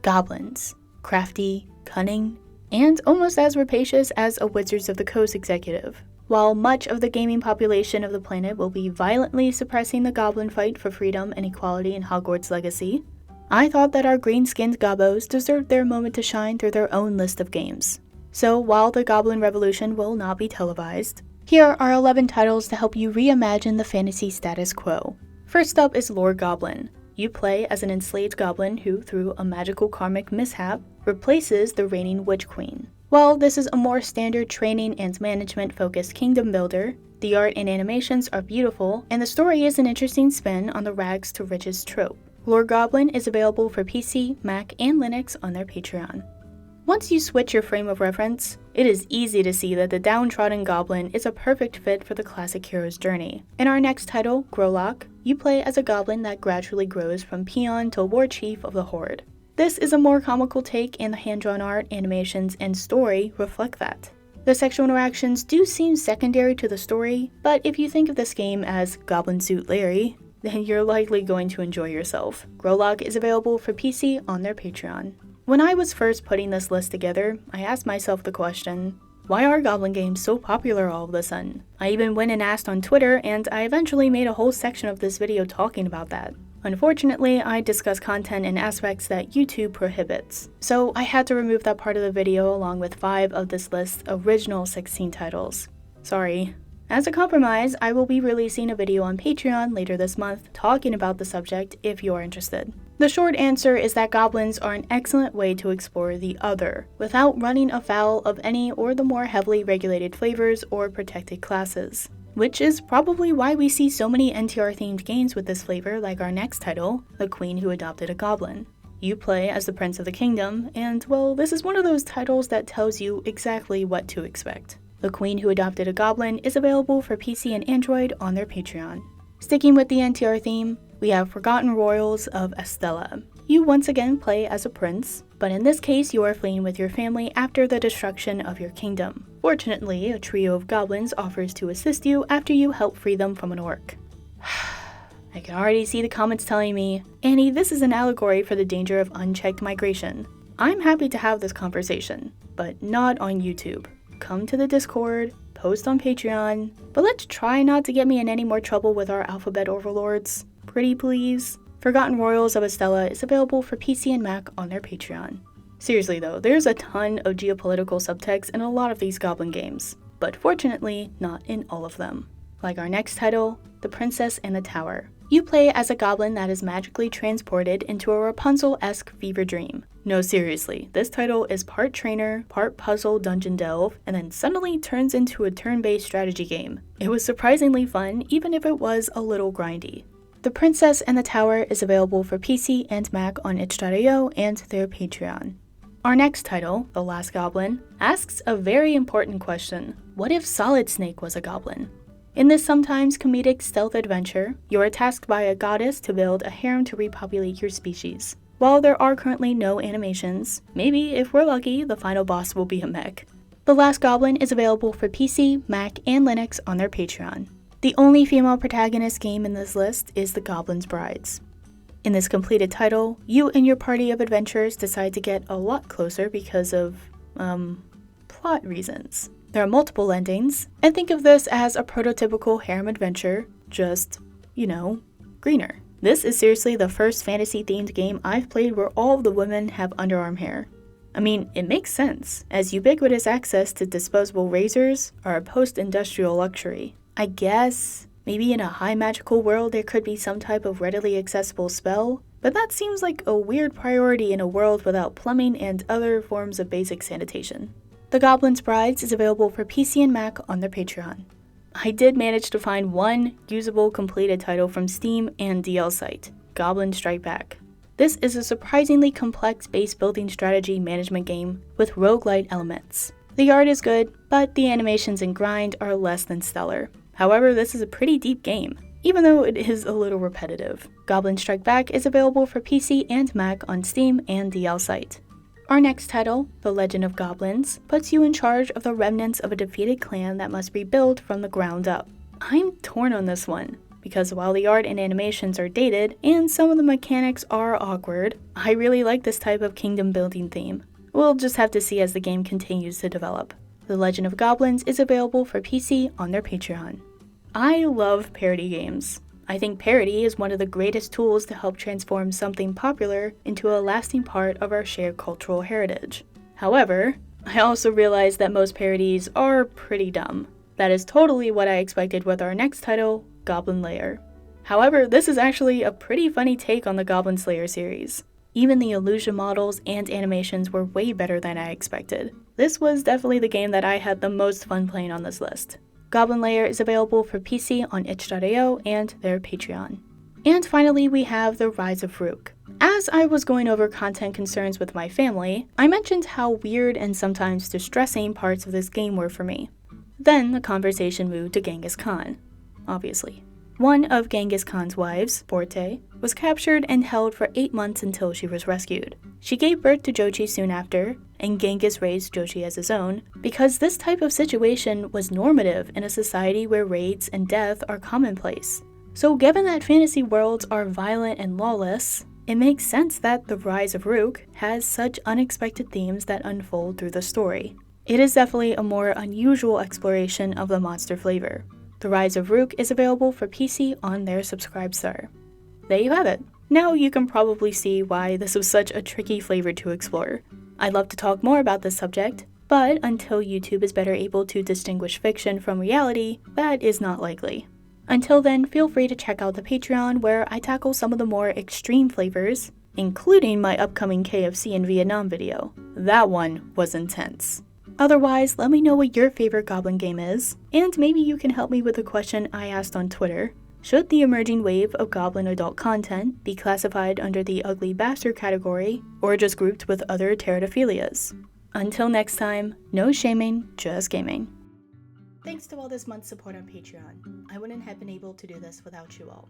Goblins. Crafty, cunning, and almost as rapacious as a Wizards of the Coast executive. While much of the gaming population of the planet will be violently suppressing the goblin fight for freedom and equality in Hogwarts Legacy, I thought that our green-skinned gobbos deserved their moment to shine through their own list of games. So while the Goblin Revolution will not be televised, here are 11 titles to help you reimagine the fantasy status quo. First up is Lord Goblin. You play as an enslaved goblin who, through a magical karmic mishap, replaces the reigning Witch Queen. While this is a more standard training and management-focused kingdom builder, the art and animations are beautiful, and the story is an interesting spin on the rags to riches trope. Lord Goblin is available for PC, Mac, and Linux on their Patreon. Once you switch your frame of reference, it is easy to see that the downtrodden goblin is a perfect fit for the classic hero's journey. In our next title, Grolock, you play as a goblin that gradually grows from peon to war chief of the horde. This is a more comical take, and the hand-drawn art, animations, and story reflect that. The sexual interactions do seem secondary to the story, but if you think of this game as Goblin Suit Larry, then you're likely going to enjoy yourself. Grolock is available for PC on their Patreon. When I was first putting this list together, I asked myself the question, why are Goblin games so popular all of a sudden? I even went and asked on Twitter, and I eventually made a whole section of this video talking about that. Unfortunately, I discuss content and aspects that YouTube prohibits, so I had to remove that part of the video along with 5 of this list's original 16 titles. Sorry. As a compromise, I will be releasing a video on Patreon later this month talking about the subject if you are interested. The short answer is that goblins are an excellent way to explore the other, without running afoul of any or the more heavily regulated flavors or protected classes. Which is probably why we see so many NTR-themed games with this flavor, like our next title, The Queen Who Adopted a Goblin. You play as the Prince of the Kingdom, and well, this is one of those titles that tells you exactly what to expect. The Queen Who Adopted a Goblin is available for PC and Android on their Patreon. Sticking with the NTR theme, we have Forgotten Royals of Estella. You once again play as a prince, but in this case you are fleeing with your family after the destruction of your kingdom. Fortunately, a trio of goblins offers to assist you after you help free them from an orc. I can already see the comments telling me, Annie, this is an allegory for the danger of unchecked migration. I'm happy to have this conversation, but not on YouTube. Come to the Discord, post on Patreon, but let's try not to get me in any more trouble with our alphabet overlords. Pretty please. Forgotten Royals of Estella is available for PC and Mac on their Patreon. Seriously though, there's a ton of geopolitical subtext in a lot of these Goblin games, but fortunately not in all of them. Like our next title, The Princess and the Tower. You play as a goblin that is magically transported into a Rapunzel-esque fever dream. No, seriously, this title is part trainer, part puzzle dungeon delve, and then suddenly turns into a turn-based strategy game. It was surprisingly fun, even if it was a little grindy. The Princess and the Tower is available for PC and Mac on itch.io and their Patreon. Our next title, The Last Goblin, asks a very important question. What if Solid Snake was a goblin? In this sometimes comedic stealth adventure, you are tasked by a goddess to build a harem to repopulate your species. While there are currently no animations, maybe if we're lucky, the final boss will be a mech. The Last Goblin is available for PC, Mac, and Linux on their Patreon. The only female protagonist game in this list is the Goblins Brides. In this completed title, you and your party of adventurers decide to get a lot closer because of, plot reasons. There are multiple endings, and think of this as a prototypical harem adventure, just, greener. This is seriously the first fantasy-themed game I've played where all of the women have underarm hair. I mean, it makes sense, as ubiquitous access to disposable razors are a post-industrial luxury. I guess, maybe in a high magical world there could be some type of readily accessible spell, but that seems like a weird priority in a world without plumbing and other forms of basic sanitation. The Goblins Brides is available for PC and Mac on their Patreon. I did manage to find one usable completed title from Steam and DL site, Goblin Strike Back. This is a surprisingly complex base building strategy management game with roguelite elements. The art is good, but the animations and grind are less than stellar. However, this is a pretty deep game, even though it is a little repetitive. Goblin Strike Back is available for PC and Mac on Steam and DL site. Our next title, The Legend of Goblins, puts you in charge of the remnants of a defeated clan that must rebuild from the ground up. I'm torn on this one. because while the art and animations are dated and some of the mechanics are awkward, I really like this type of kingdom building theme. We'll just have to see as the game continues to develop. The Legend of Goblins is available for PC on their Patreon. I love parody games. I think parody is one of the greatest tools to help transform something popular into a lasting part of our shared cultural heritage. However, I also realize that most parodies are pretty dumb. That is totally what I expected with our next title, Goblin Lair. However, this is actually a pretty funny take on the Goblin Slayer series. Even the illusion models and animations were way better than I expected. This was definitely the game that I had the most fun playing on this list. Goblin Lair is available for PC on itch.io and their Patreon. And finally, we have the Rise of Rook. As I was going over content concerns with my family, I mentioned how weird and sometimes distressing parts of this game were for me. Then the conversation moved to Genghis Khan, obviously. One of Genghis Khan's wives, Borte, was captured and held for 8 months until she was rescued. She gave birth to Jochi soon after, and Genghis raised Jochi as his own, because this type of situation was normative in a society where raids and death are commonplace. So given that fantasy worlds are violent and lawless, it makes sense that the Rise of Rook has such unexpected themes that unfold through the story. It is definitely a more unusual exploration of the monster flavor. The Rise of Rook is available for PC on their Subscribe Star. There you have it. Now you can probably see why this was such a tricky flavor to explore. I'd love to talk more about this subject, but until YouTube is better able to distinguish fiction from reality, that is not likely. Until then, feel free to check out the Patreon where I tackle some of the more extreme flavors, including my upcoming KFC in Vietnam video. That one was intense. Otherwise, let me know what your favorite Goblin game is, and maybe you can help me with a question I asked on Twitter. Should the emerging wave of Goblin adult content be classified under the ugly bastard category, or just grouped with other teratophilias? Until next time, no shaming, just gaming. Thanks to all this month's support on Patreon. I wouldn't have been able to do this without you all.